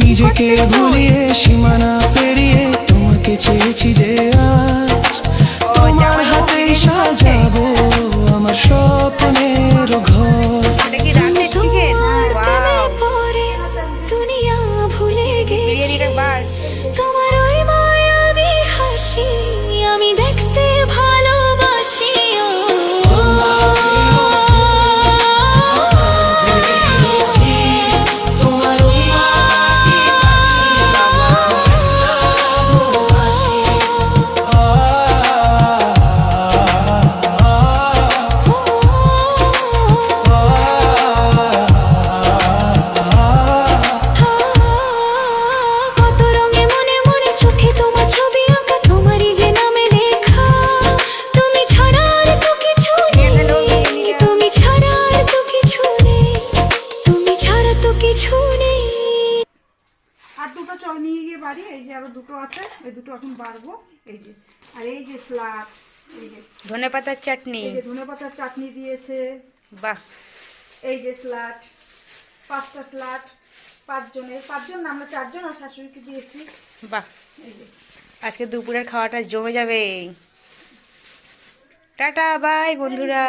নিজেকে ভুলিয়ে সীমানা পেরিয়ে তোমাকে চেয়েছি যে আজ তোমার হাতেই সাজাবো আমার স্বপ্নের ঘর। তোমার প্রেমে পড়ে দুনিয়া ভুলে গেছি, তোমার ওই মায়াবী হাসি আমি দেখতে ভালোবাসি। কত রঙে মনে মনে চোখে তোমার ছবি আঁকা, তোমারই যে নামে লেখা। তুমি ছাড়া আর তো কিছু নেই, তুমি ছাড়া আর তো কিছু নেই, তুমি ছাড়া তো কিছু নেই। আর দুটো চল নিয়ে গিয়ে বাড়ি, এই যে আরো দুটো আছে, এই দুটো এখন বাড়বো। এই যে আর এই যে স্লাট, এই যে ধনেপাতার চাটনি, এই যে ধনেপাতার চাটনি দিয়েছে। বাহ। এই যে স্লাট, 5টা স্লাট, 5জন না, আমরা 4জন আর শাশুড়িকে দিয়েছি। বাহ, এই যে আজকে দুপুরের খাওয়াটা জমে যাবে। টাটা বাই বন্ধুরা।